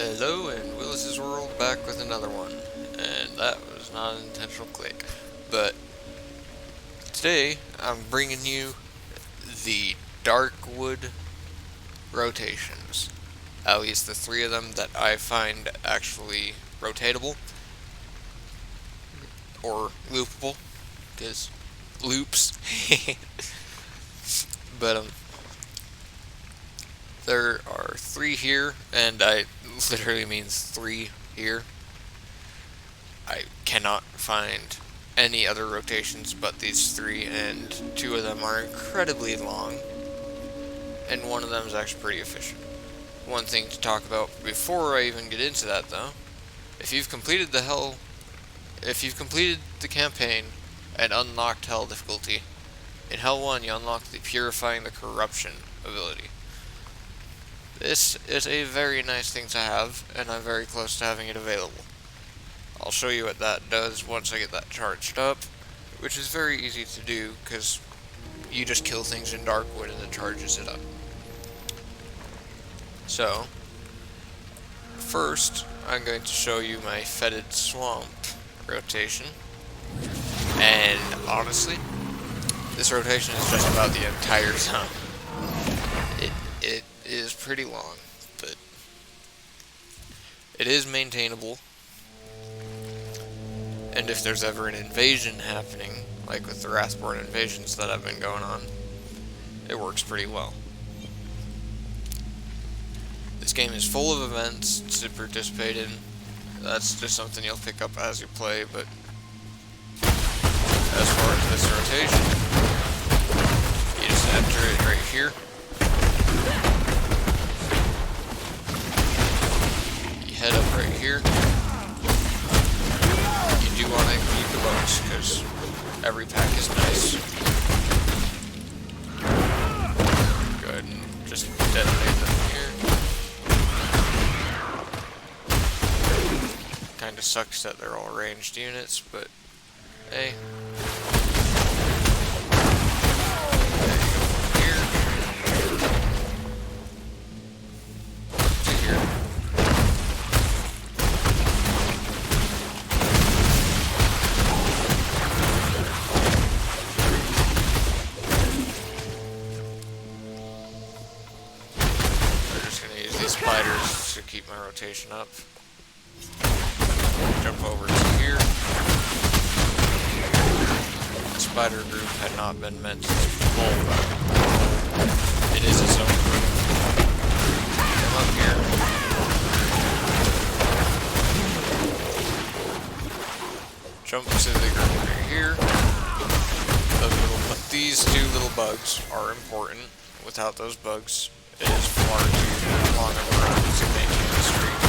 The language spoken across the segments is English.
Hello, and Willis's World back with another one, and that was not an intentional click. But today I'm bringing you the Darkwood rotations, at least the three of them that I find actually rotatable or loopable, because loops. But there are three here, and I literally means three here. I cannot find any other rotations but these three, and two of them are incredibly long, and one of them is actually pretty efficient. One thing to talk about before I even get into that, though, if you've completed the campaign and unlocked Hell difficulty, in Hell 1 you unlock the Purifying the Corruption ability. This is a very nice thing to have, and I'm very close to having it available. I'll show you what that does once I get that charged up, which is very easy to do, because you just kill things in Darkwood and it charges it up. So, first, I'm going to show you my Fetid Swamp rotation, and honestly, this rotation is just about the entire zone. It is pretty long, but it is maintainable, and if there's ever an invasion happening, like with the Wrathborn invasions that have been going on, it works pretty well. This game is full of events to participate in. That's just something you'll pick up as you play, but as far as this rotation, you just enter it right here. Head up right here. You do want to keep the bonus because every pack is nice. Go ahead and just detonate them here. Kinda sucks that they're all ranged units, but hey. Spiders to keep my rotation up. Jump over to here. The spider group had not been meant to pull, but it is its own group. Come up here. Jump to the group right here. These two little bugs are important. Without those bugs, it is far too long of a run to maintain the streak.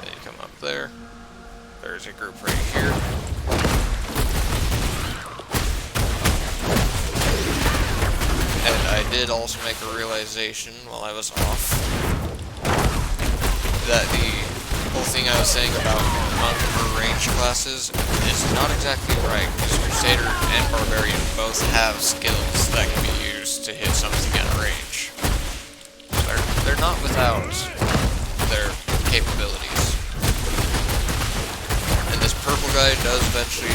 Then you come up there. There's a group right here. And I did also make a realization while I was off that the whole thing I was saying about monk or range classes is not exactly right, because Crusader and Barbarian both have skills that can be used to hit something at range. They're not without their capabilities. And this purple guy does eventually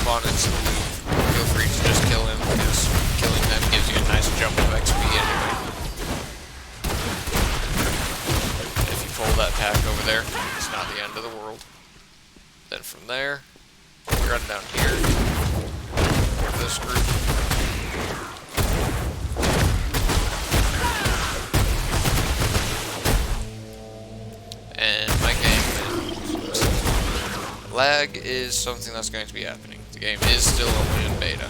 spawn into the loop. Feel free to just kill him, because killing them gives you a nice jump of XP anyway. If you pull that pack over there, it's not the end of the world. Then from there, you run down here, for this group. And my game lag is something that's going to be happening. The game is still only in beta.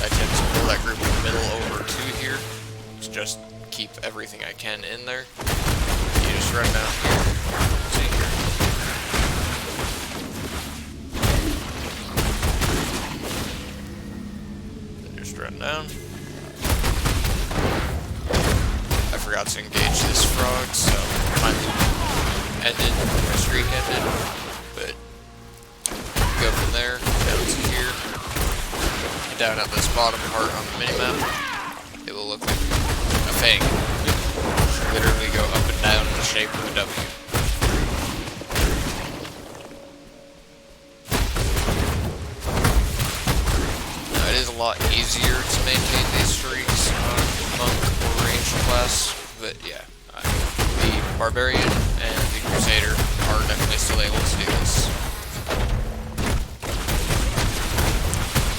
I tend to pull that group in the middle over to here. It's just keep everything I can in there. You just run down here. See here. Then just run down. I forgot to engage this frog, so my loop ended, my streak ended, but go from there down to here. down at this bottom part on the minimap, it will look like a fang. Literally go up and down in the shape of a W. Now, it is a lot easier to maintain these streaks on Monk or Ranged class, but yeah, the Barbarian and the Crusader are definitely still able to do this.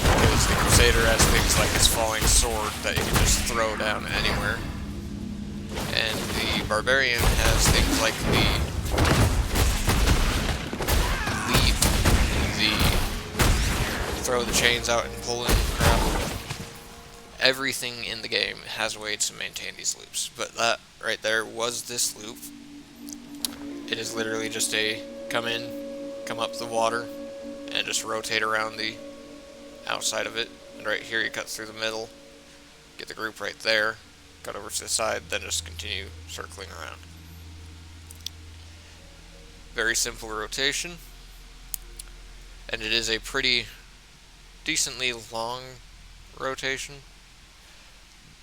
Because the Crusader has things like his falling sword that you can just throw down anywhere. And the Barbarian has things like the leave, the throw the chains out and pull in crap. Everything in the game has a way to maintain these loops, but that right there was this loop. It is literally just a come in, come up the water, and just rotate around the outside of it. And right here you cut through the middle, get the group right there, cut over to the side, then just continue circling around. Very simple rotation, and it is a pretty decently long rotation.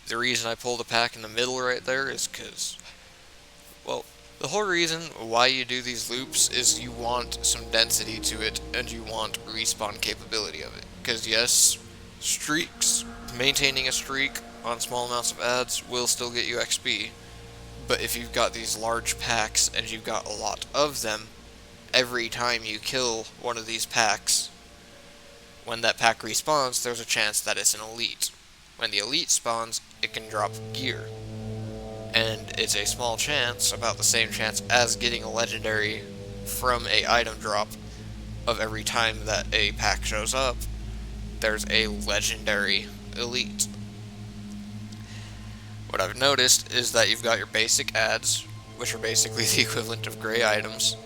The reason I pulled a pack in the middle right there is because, well, the whole reason why you do these loops is you want some density to it, and you want respawn capability of it. Because yes, streaks, maintaining a streak on small amounts of adds will still get you XP, but if you've got these large packs and you've got a lot of them, every time you kill one of these packs, when that pack respawns, there's a chance that it's an elite. When the elite spawns, it can drop gear. And it's a small chance, about the same chance as getting a legendary from a item drop, of every time that a pack shows up, there's a legendary elite. What I've noticed is that you've got your basic adds, which are basically the equivalent of gray items.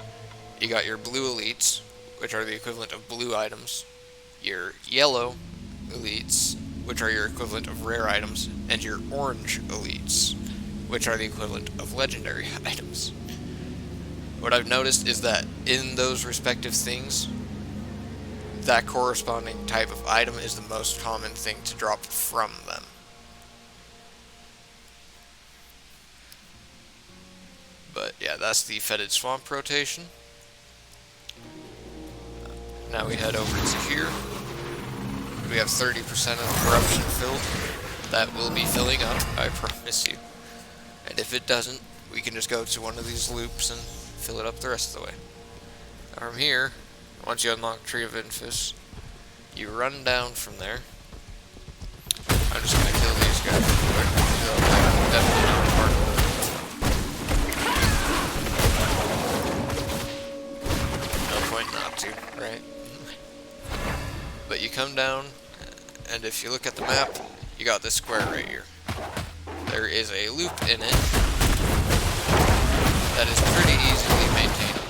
You got your blue elites, which are the equivalent of blue items. Your yellow elites, which are your equivalent of rare items. And your orange elites, which are the equivalent of legendary items. What I've noticed is that in those respective things, that corresponding type of item is the most common thing to drop from them. But yeah, that's the Fetid Swamp rotation. Now we head over to here. We have 30% of the corruption filled. That will be filling up, I promise you. And if it doesn't, we can just go to one of these loops and fill it up the rest of the way. Now from here, once you unlock Tree of Infest, you run down from there. I'm just gonna kill these guys real quick. They're definitely not part of it. No point not to, right? But you come down, and if you look at the map, you got this square right here. There is a loop in it that is pretty easily maintainable.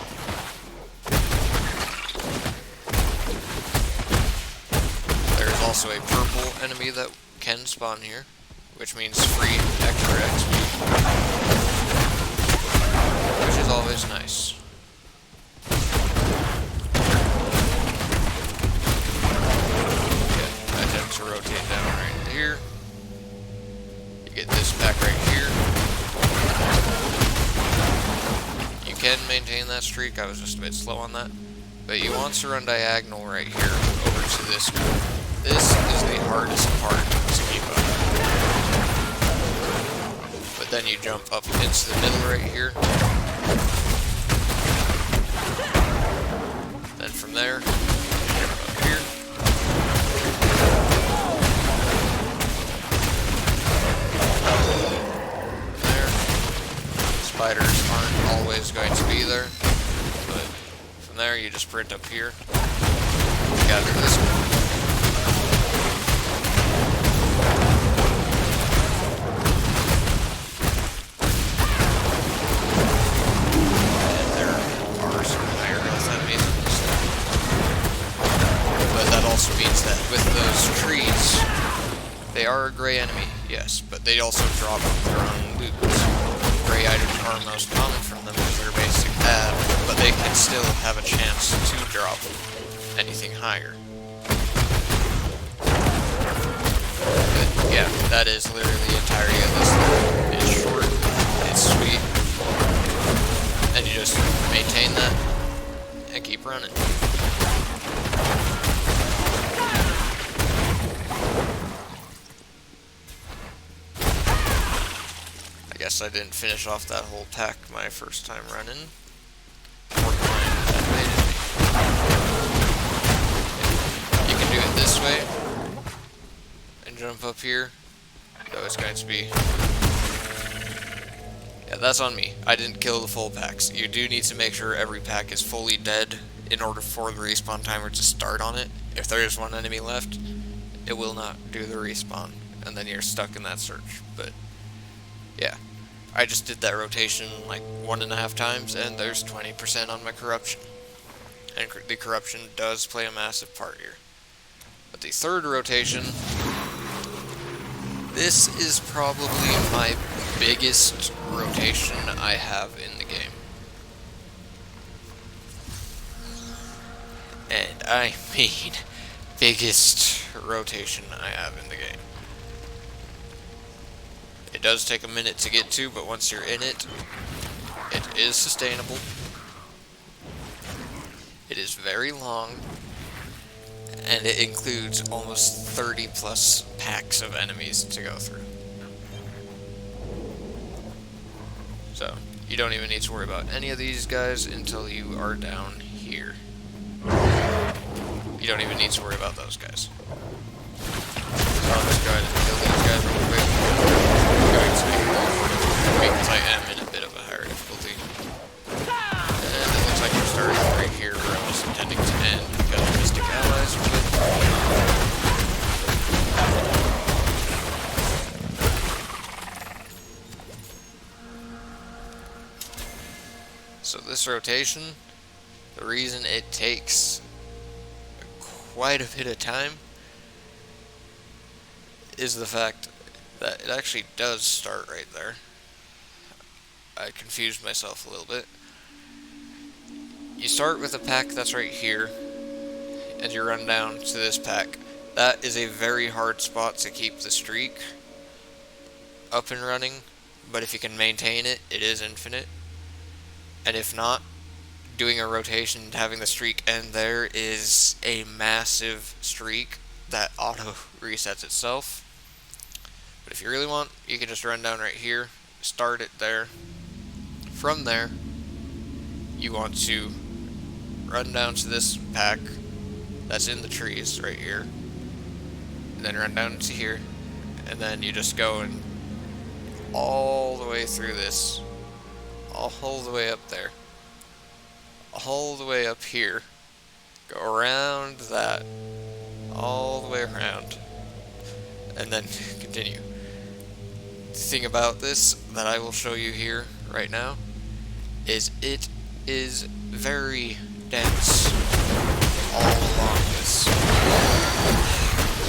There's also a purple enemy that can spawn here, which means free extra XP, which is always nice. Okay, I tend to rotate down right here. You get this back right here. You can maintain that streak, I was just a bit slow on that. But you want to run diagonal right here over to this group. This is the hardest part to keep up. But then you jump up into the middle right here. Then from there, you jump up here. Spiders aren't always going to be there, but from there you just sprint up here, gather this one. And there are some higher health enemies in this stuff. But that also means that with those trees, they are a gray enemy, yes, but they also drop their own loot. Gray items are most common from them as their basic add, but they can still have a chance to drop anything higher. yeah, that is literally the entirety of this level. It's short, it's sweet, and you just maintain that and keep running. I guess I didn't finish off that whole pack my first time running. You can do it this way and jump up here. So it's going to be... yeah, that's on me. I didn't kill the full packs. You do need to make sure every pack is fully dead in order for the respawn timer to start on it. If there is one enemy left, it will not do the respawn, and then you're stuck in that search. But yeah, I just did that rotation like 1.5 times, and there's 20% on my corruption. And the corruption does play a massive part here. But the third rotation, this is probably my biggest rotation I have in the game. And I mean, biggest rotation I have in the game. It does take a minute to get to, but once you're in it, it is sustainable. It is very long, and it includes almost 30 plus packs of enemies to go through. So, you don't even need to worry about any of these guys until you are down here. You don't even need to worry about those guys. So I'll just go ahead and kill these guys real quick. I'm going to make it because I am in a bit of a higher difficulty. And it looks like we're starting right here where I was intending to end because Mystic Allies are with me. So this rotation, the reason it takes quite a bit of time is the fact that it actually does start right there. I confused myself a little bit. You start with a pack that's right here, and you run down to this pack. That is a very hard spot to keep the streak up and running, but if you can maintain it, it is infinite. And if not, doing a rotation and having the streak end there is a massive streak that auto resets itself. But if you really want, you can just run down right here, start it there. From there, you want to run down to this pack that's in the trees right here, and then run down to here, and then you just go and all the way through this, all the way up there, all the way up here, go around that, all the way around, and then continue. The thing about this that I will show you here right now is it is very dense all along this.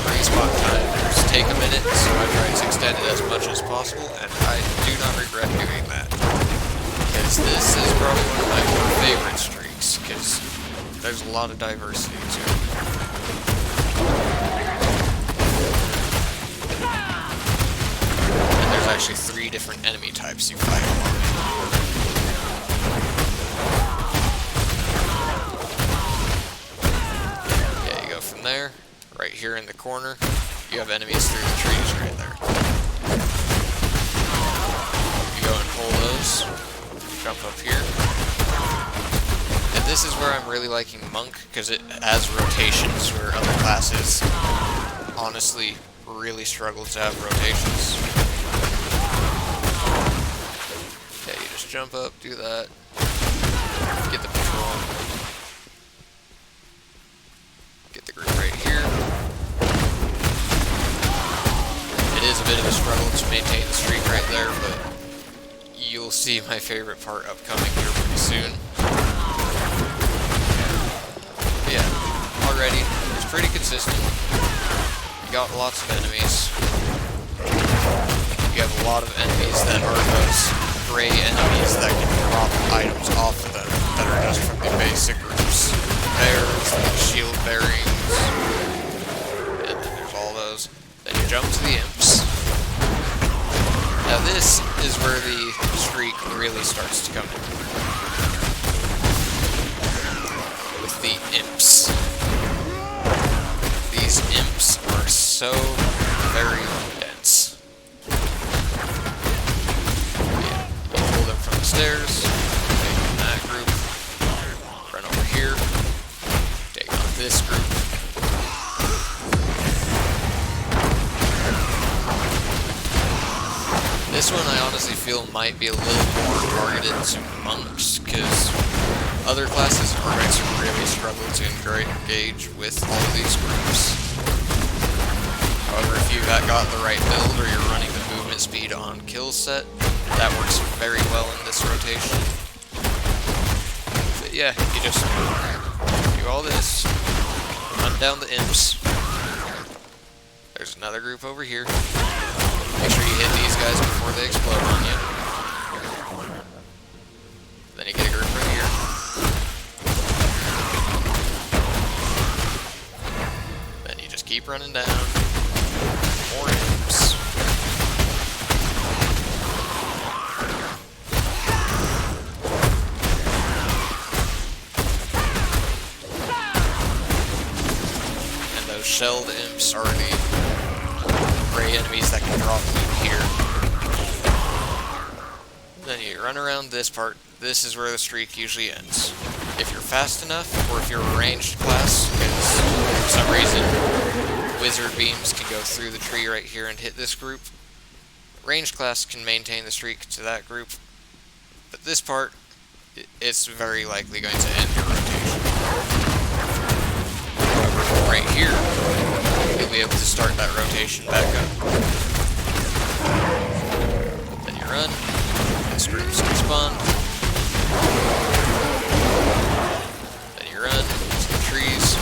Respawn timers take a minute, so I try to extend it as much as possible, and I do not regret doing that. Because this is probably one of my favorite streaks, because there's a lot of diversity to it. And there's actually 3 different enemy types you fight along. Yeah, you go from there, right here in the corner, you have enemies through the trees right there. You go and pull those. Jump up here. And this is where I'm really liking Monk, because it has rotations where other classes honestly really struggle to have rotations. Yeah, you just jump up, do that, get the patrol, get the group right here. It is a bit of a struggle to maintain the streak right there, but you'll see my favorite part upcoming here pretty soon. But yeah, already, it's pretty consistent. You got lots of enemies. You have a lot of enemies that are those gray enemies that can drop items off of them that are just from the basic groups. There's the shield bearings, and then there's all those. Then you jump to the imps. streak really starts to come in. With the imps. These imps are so very dense. Yeah, you pull them from the stairs, take on that group, run over here, take on this group. This one I honestly feel might be a little more targeted to monks, because other classes are going to really struggle to engage with all of these groups. However, if you've got the right build or you're running the movement speed on kill set, that works very well in this rotation. But yeah, you just do all this, hunt down the imps. There's another group over here. Make sure you hit these guys before they explode on you. Then you get a group right here. Then you just keep running down. More imps. And those shelled imps are the gray enemies that can drop loot here. Then you run around this part. This is where the streak usually ends. If you're fast enough, or if you're a ranged class, because for some reason wizard beams can go through the tree right here and hit this group. Ranged class can maintain the streak to that group, but this part, it's very likely going to end your rotation. However, right here, you'll be able to start that rotation back up. Then you run, this group's respawn. Then you run to the trees.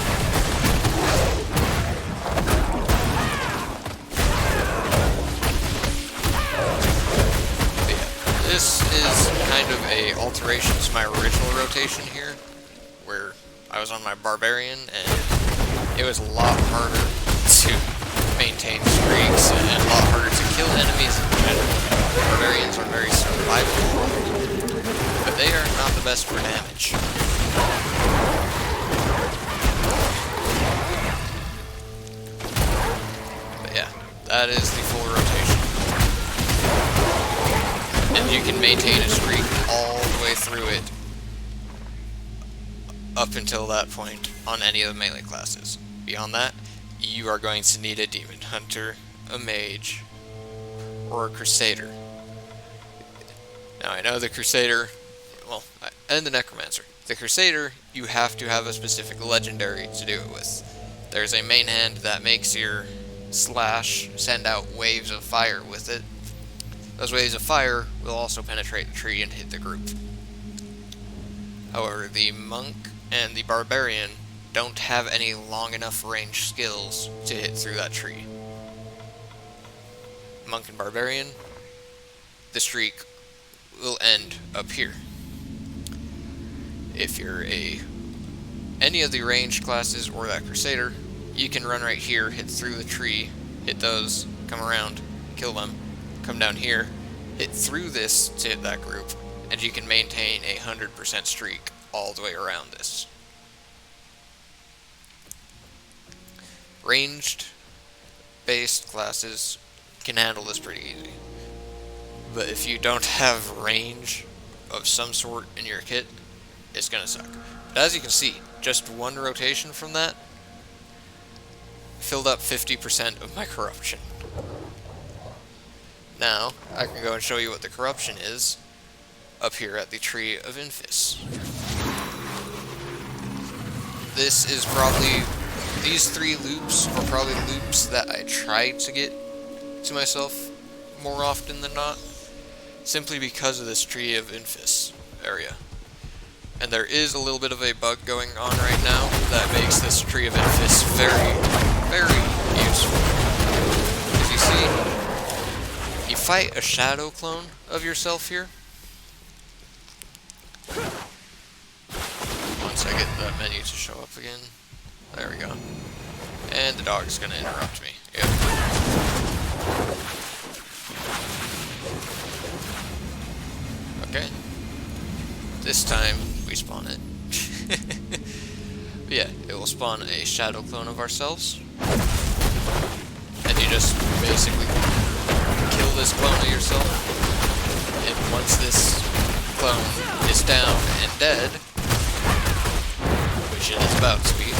But yeah, this is kind of a alteration to my original rotation here, where I was on my barbarian and it was a lot harder to maintain streaks and a lot harder to kill enemies in general. Barbarians are very survivable, but they are not the best for damage. But yeah, that is the full rotation. And you can maintain a streak all the way through it up until that point on any of the melee classes. Beyond that, you are going to need a demon hunter, a mage, or a crusader. Now I know the crusader, well, and the necromancer. The crusader, you have to have a specific legendary to do it with. There's a main hand that makes your slash send out waves of fire with it. Those waves of fire will also penetrate the tree and hit the group. However, the monk and the barbarian don't have any long enough range skills to hit through that tree. Monk and barbarian, the streak will end up here. If you're any of the ranged classes or that crusader, you can run right here, hit through the tree, hit those, come around, kill them, come down here, hit through this to hit that group, and you can maintain a 100% streak all the way around this. Ranged based classes can handle this pretty easy. But if you don't have range of some sort in your kit, it's gonna suck. But as you can see, just one rotation from that filled up 50% of my corruption. Now, I can go and show you what the corruption is up here at the Tree of Infest. This is probably, these 3 loops are probably loops that I try to get to myself more often than not, simply because of this Tree of Infest area. And there is a little bit of a bug going on right now that makes this Tree of Infest very, very useful. As you see, you fight a shadow clone of yourself here. Once I get that menu to show up again. There we go. And the dog is going to interrupt me. Yep. Okay. This time, we spawn it. Yeah, it will spawn a shadow clone of ourselves. And you just basically kill this clone of yourself. And once this clone is down and dead, which it is about to be,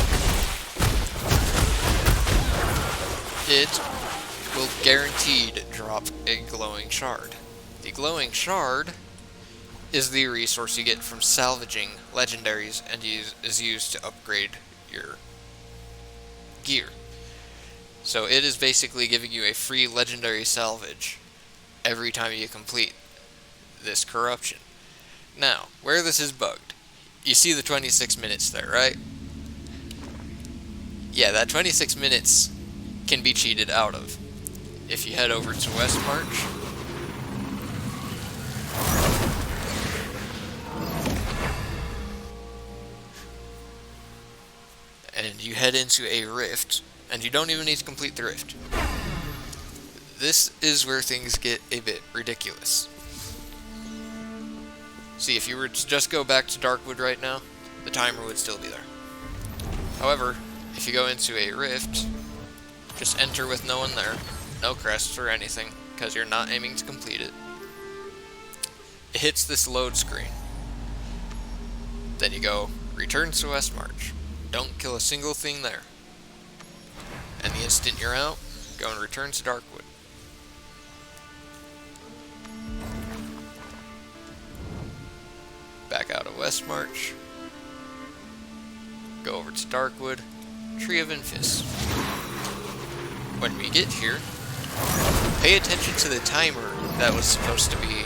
it will guaranteed drop a glowing shard. The glowing shard is the resource you get from salvaging legendaries and is used to upgrade your gear. So it is basically giving you a free legendary salvage every time you complete this corruption. Now, where this is bugged, you see the 26 minutes there, right? Yeah, that 26 minutes can be cheated out of. If you head over to West March, and you head into a rift, and you don't even need to complete the rift. This is where things get a bit ridiculous. See, if you were to just go back to Darkwood right now, the timer would still be there. However, if you go into a rift, just enter with no one there, no crests or anything, because you're not aiming to complete it. It hits this load screen. Then you go, return to West March. Don't kill a single thing there. And the instant you're out, go and return to Darkwood. Back out of West March. Go over to Darkwood. Tree of Infest. When we get here, pay attention to the timer that was supposed to be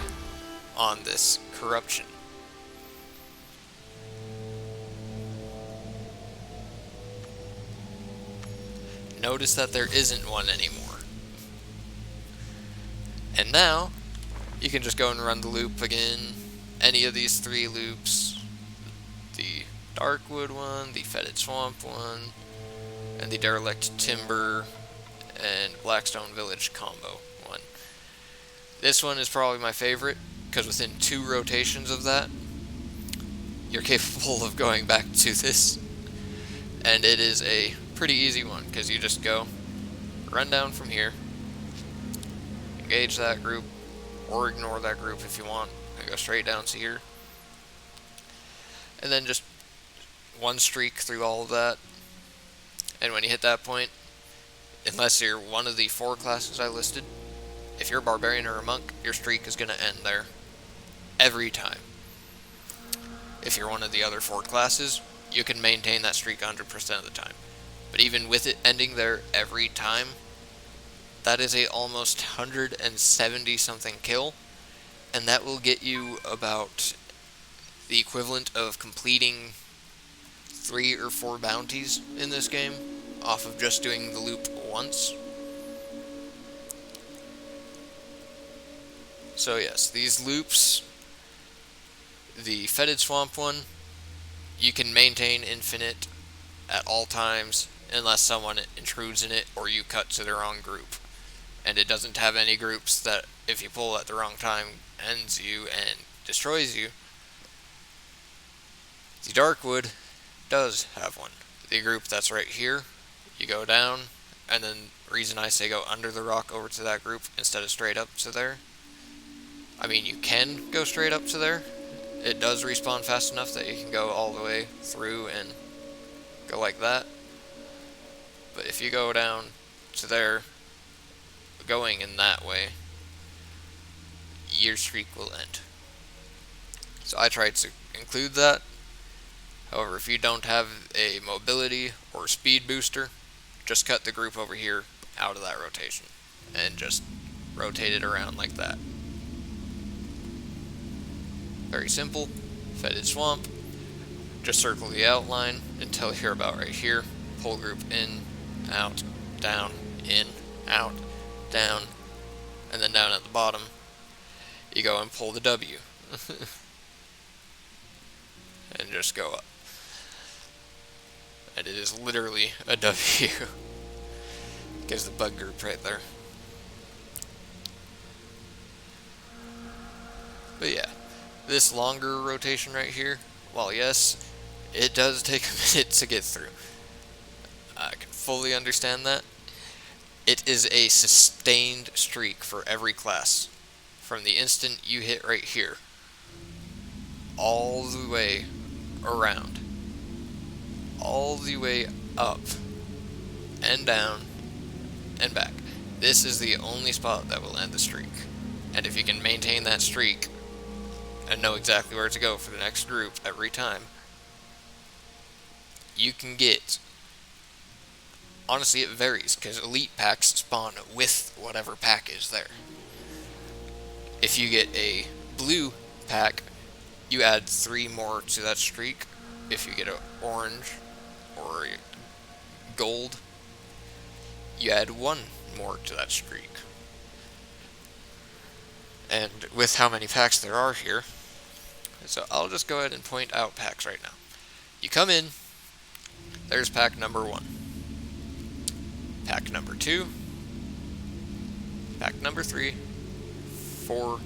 on this corruption. Notice that there isn't one anymore. And now, you can just go and run the loop again. Any of these 3 loops. The Darkwood one, the Fetid Swamp one, and the Derelict Timber and Blackstone Village combo one. This one is probably my favorite, because within 2 rotations of that, you're capable of going back to this. And it is a pretty easy one, because you just go, run down from here, engage that group, or ignore that group if you want, and go straight down to here. And then just one streak through all of that. And when you hit that point, unless you're one of the 4 classes I listed, if you're a barbarian or a monk, your streak is going to end there every time. If you're one of the other 4 classes, you can maintain that streak 100% of the time. But even with it ending there every time, that is a almost 170 something kill, and that will get you about the equivalent of completing 3 or 4 bounties in this game off of just doing the loop once. So yes, these loops, the Fetid Swamp one, you can maintain infinite at all times unless someone intrudes in it or you cut to the wrong group. And it doesn't have any groups that, if you pull at the wrong time, ends you and destroys you. The Darkwood does have one. The group that's right here, you go down, and then the reason I say go under the rock over to that group instead of straight up to there, I mean, you can go straight up to there. It does respawn fast enough that you can go all the way through and go like that. But if you go down to there, going in that way, your streak will end. So I tried to include that. However, if you don't have a mobility or speed booster, just cut the group over here out of that rotation and just rotate it around like that. Very simple. Fetid Swamp. Just circle the outline until you're about right here. Pull group in, out, down, in, out, down, and then down at the bottom, you go and pull the W. And just go up. And it is literally a W. Gives the bug group right there. But yeah, This longer rotation right here, while yes, it does take a minute to get through. I can fully understand that. It is a sustained streak for every class. From the instant you hit right here, all the way around, all the way up, and down, and back. This is the only spot that will end the streak. And if you can maintain that streak, and know exactly where to go for the next group every time, you can get... Honestly, it varies, because elite packs spawn with whatever pack is there. If you get a blue pack, you add 3 more to that streak. If you get an orange or gold, you add 1 more to that streak. And with how many packs there are here, so I'll just go ahead and point out packs right now. You come in, there's pack number 1. Pack number 2, pack number 3, 4,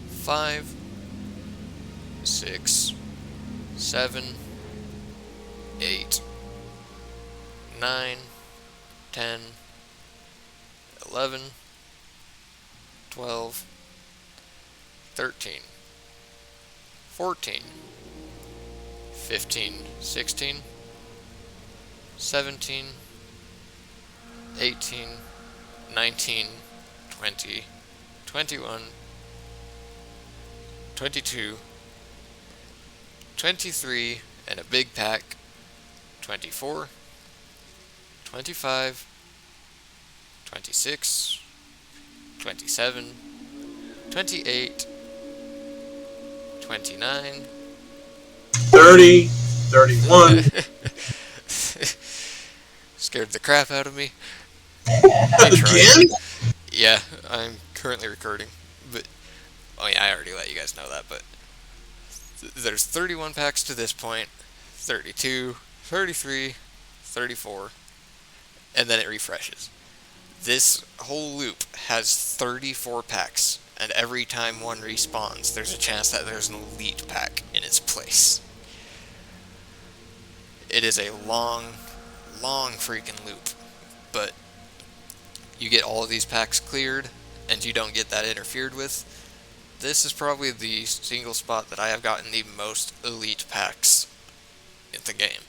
5, 6, 7, 8, 9, 10, 11, 12, 13, 14, 15, 16, 17, 18, 19, 20, 21, 22, 23, and a big pack, 24, 25, 26, 27, 28, 29, 30, 31. Scared the crap out of me. Again? Yeah, I'm currently recording, but oh yeah, I already let you guys know that, but there's 31 packs to this point, 32, 33, 34, and then it refreshes. This whole loop has 34 packs, and every time one respawns, there's a chance that there's an elite pack in its place. It is a long freaking loop, but you get all of these packs cleared, and you don't get that interfered with. This is probably the single spot that I have gotten the most elite packs in the game.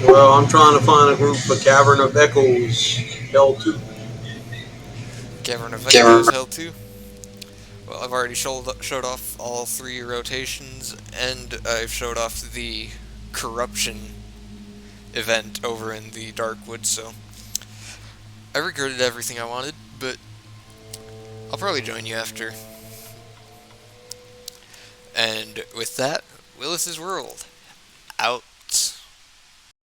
Well, I'm trying to find a group for Cavern of Echoes L2. Cavern of Echoes L2. Well, I've already showed off all 3 rotations, and I've showed off the corruption event over in the Darkwood, so I recorded everything I wanted, but I'll probably join you after. And with that, Willis's World, out.